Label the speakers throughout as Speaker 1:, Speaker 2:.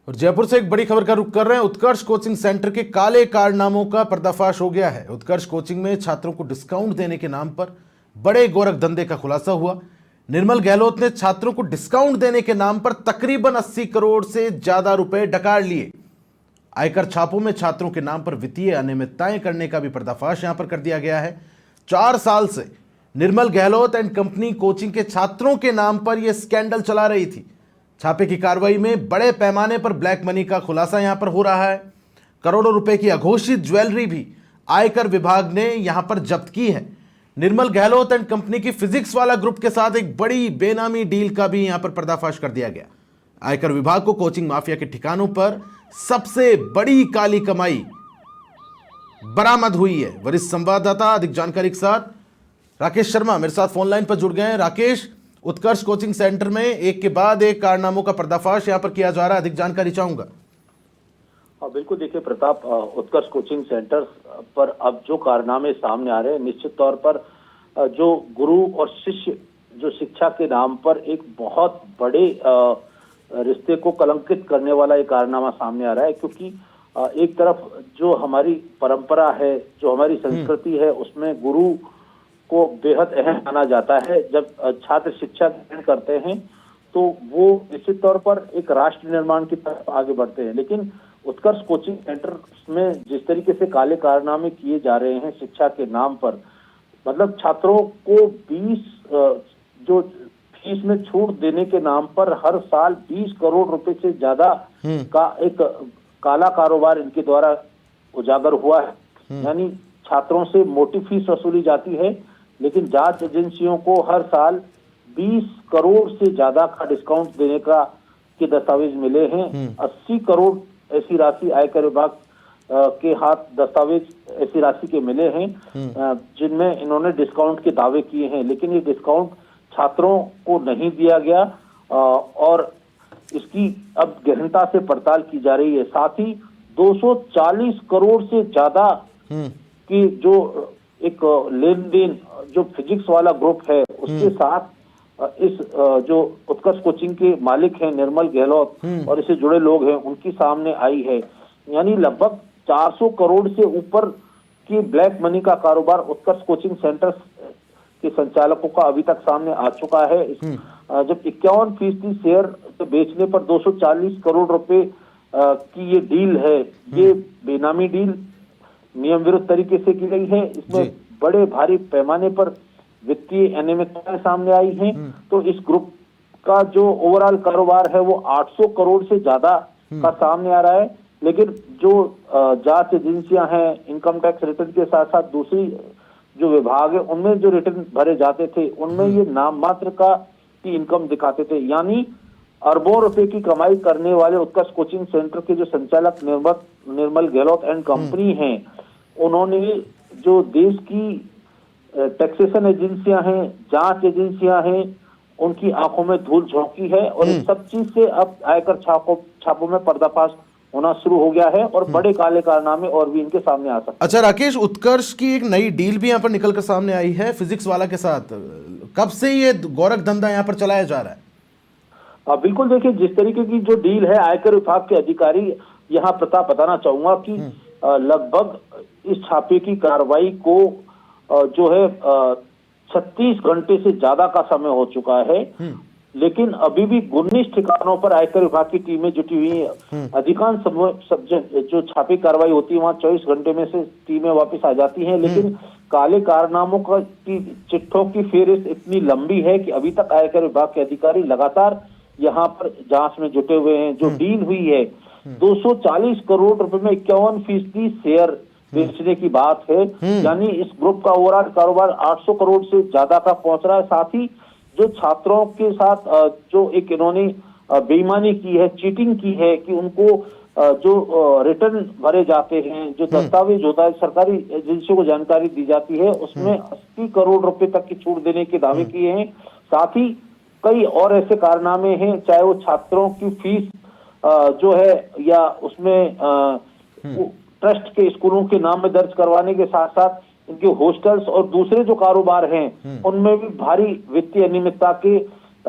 Speaker 1: और जयपुर से एक बड़ी खबर का रुख कर रहे हैं। उत्कर्ष कोचिंग सेंटर के काले कारनामों का पर्दाफाश हो गया है। उत्कर्ष कोचिंग में छात्रों को डिस्काउंट देने के नाम पर बड़े गोरख धंधे का खुलासा हुआ। निर्मल गहलोत ने छात्रों को डिस्काउंट देने के नाम पर तकरीबन 80 करोड़ से ज्यादा रुपए डकार लिए। आयकर छापों में छात्रों के नाम पर वित्तीय अनियमितताएं करने का भी पर्दाफाश यहां पर कर दिया गया है। 4 साल से निर्मल गहलोत एंड कंपनी कोचिंग के छात्रों के नाम पर यह स्कैंडल चला रही थी। छापे की कार्रवाई में बड़े पैमाने पर ब्लैक मनी का खुलासा यहां पर हो रहा है। करोड़ों रुपए की अघोषित ज्वेलरी भी आयकर विभाग ने यहां पर जब्त की है। निर्मल गहलोत एंड कंपनी की फिजिक्स वाला ग्रुप के साथ एक बड़ी बेनामी डील का भी यहां पर पर्दाफाश कर दिया गया। आयकर विभाग को कोचिंग माफिया के ठिकानों पर सबसे बड़ी काली कमाई बरामद हुई है। वरिष्ठ संवाददाता अधिक जानकारी के साथ राकेश शर्मा मेरे साथ फोन लाइन पर जुड़ गए हैं। राकेश, उत्कर्ष कोचिंग सेंटर में एक के बाद एक कारनामों का पर्दाफाश यहां पर किया जा रहा है, अधिक जानकारी चाहूंगा।
Speaker 2: बिल्कुल, देखिए प्रताप, उत्कर्ष कोचिंग सेंटर पर अब जो कारनामे सामने आ रहे हैं, निश्चित तौर पर जो गुरु और शिष्य जो शिक्षा के नाम पर एक बहुत बड़े रिश्ते को कलंकित करने वाला एक कारनामा सामने आ रहा है। क्योंकि एक तरफ जो हमारी परंपरा है, जो हमारी संस्कृति है, उसमें गुरु को बेहद अहम माना जाता है। जब छात्र शिक्षा ग्रहण करते हैं तो वो निश्चित तौर पर एक राष्ट्र निर्माण की तरफ आगे बढ़ते हैं। लेकिन उत्कर्ष कोचिंग सेंटर में जिस तरीके से काले कारनामे किए जा रहे हैं शिक्षा के नाम पर, मतलब छात्रों को 20 जो फीस में छूट देने के नाम पर हर साल 20 करोड़ रुपए से ज्यादा का एक काला कारोबार इनके द्वारा उजागर हुआ है। यानी छात्रों से मोटी फीस वसूली जाती है, लेकिन जांच एजेंसियों को हर साल 20 करोड़ से ज्यादा का डिस्काउंट देने का के दस्तावेज मिले हैं। 80 करोड़ ऐसी राशि आयकर विभाग के हाथ दस्तावेज ऐसी राशि के मिले हैं जिनमें इन्होंने डिस्काउंट के दावे किए हैं। लेकिन ये डिस्काउंट छात्रों को नहीं दिया गया और इसकी अब गहनता से पड़ताल की जा रही है। साथ ही 240 करोड़ से ज्यादा की जो एक लेन देन जो फिजिक्स वाला ग्रुप है उसके साथ इस जो उत्कर्ष कोचिंग के मालिक हैं निर्मल गहलोत और इससे जुड़े लोग हैं उनकी सामने आई है। यानी लगभग 400 करोड़ से ऊपर की ब्लैक मनी का कारोबार उत्कर्ष कोचिंग सेंटर के संचालकों का अभी तक सामने आ चुका है। जब 51% शेयर बेचने पर 240 करोड़ रुपए की ये डील है, ये बेनामी डील नियम विरुद्ध तरीके से की गई है। इसमें बड़े भारी पैमाने पर वित्तीय अनियमितताएं सामने आई हैं। तो इस ग्रुप का जो ओवरऑल कारोबार है वो 800 करोड़ से ज्यादा का सामने आ रहा है। लेकिन जो जांच एजेंसियां हैं, इनकम टैक्स रिटर्न के साथ साथ दूसरी जो विभाग है उनमें जो रिटर्न भरे जाते थे उनमें ये नाम मात्र की इनकम दिखाते थे। यानी अरबों रुपए की कमाई करने वाले उत्कर्ष कोचिंग सेंटर के जो संचालक निर्मल गहलोत एंड कंपनी हैं, उन्होंने जो देश की टैक्सेशन एजेंसियां हैं, जांच एजेंसियां हैं, उनकी आंखों में धूल झोंकी है और इस सब चीज से अब आयकर छापों में पर्दाफाश होना शुरू हो गया है और बड़े काले कारनामे और भी इनके सामने आ सकते हैं।
Speaker 1: अच्छा राकेश, उत्कर्ष की एक नई डील भी यहाँ पर निकल कर सामने आई है फिजिक्स वाला के साथ। कब से ये गोरख धंधा यहाँ पर चलाया जा रहा है?
Speaker 2: बिल्कुल, देखिए जिस तरीके की जो डील है, आयकर विभाग के अधिकारी यहाँ प्रताप बताना चाहूंगा कि लगभग इस छापे की कार्रवाई को जो है 36 घंटे से ज्यादा का समय हो चुका है। लेकिन अभी भी 19 ठिकानों पर आयकर विभाग की टीमें जुटी हुई हैं। अधिकांश जो छापे कार्रवाई होती है वहां 24 घंटे में से टीमें वापस आ जाती हैं। लेकिन काले कारनामों की चिट्ठों की फेहरिस्त इतनी लंबी है कि अभी तक आयकर विभाग के अधिकारी लगातार यहाँ पर जांच में जुटे हुए हैं। जो डील हुई है 240 करोड़ रुपए में 51% शेयर बेचने की बात है। यानी इस ग्रुप का ओवरऑल कारोबार 800 करोड़ से ज्यादा का पहुंच रहा है। साथ ही जो छात्रों के साथ जो एक इन्होंने बेईमानी की है, चीटिंग की है कि उनको जो रिटर्न भरे जाते हैं, जो दस्तावेज होता है, सरकारी एजेंसियों को जानकारी दी जाती है, उसमें 80 करोड़ रुपए तक की छूट देने के दावे किए हैं। साथ ही कई और ऐसे कारनामे हैं, चाहे वो छात्रों की फीस जो है या उसमें ट्रस्ट के स्कूलों के नाम में दर्ज करवाने के साथ साथ इनके हॉस्टल्स और दूसरे जो कारोबार हैं उनमें भी भारी वित्तीय अनियमितता के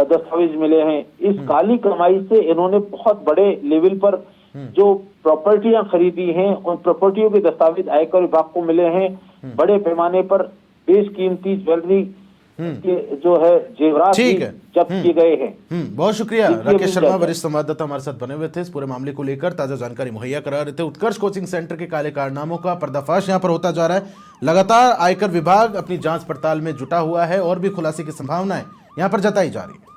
Speaker 2: दस्तावेज मिले हैं। इस काली कमाई से इन्होंने बहुत बड़े लेवल पर जो प्रॉपर्टियां खरीदी हैं, उन प्रॉपर्टियों के दस्तावेज आयकर विभाग को मिले हैं। बड़े पैमाने पर बेशकीमती ज्वेलरी के जो है जेवरात भी
Speaker 1: ठीक है।
Speaker 2: जब्त किए गए हैं।
Speaker 1: बहुत शुक्रिया।
Speaker 2: देखिए,
Speaker 1: राकेश शर्मा,
Speaker 2: अभी
Speaker 1: वरिष्ठ संवाददाता, हमारे साथ बने हुए थे, इस पूरे मामले को लेकर ताजा जानकारी मुहैया करा रहे थे। उत्कर्ष कोचिंग सेंटर के काले कारनामों का पर्दाफाश यहां पर होता जा रहा है। लगातार आयकर विभाग अपनी जांच पड़ताल में जुटा हुआ है और भी खुलासे की संभावनाएं यहां पर जताई जा रही है।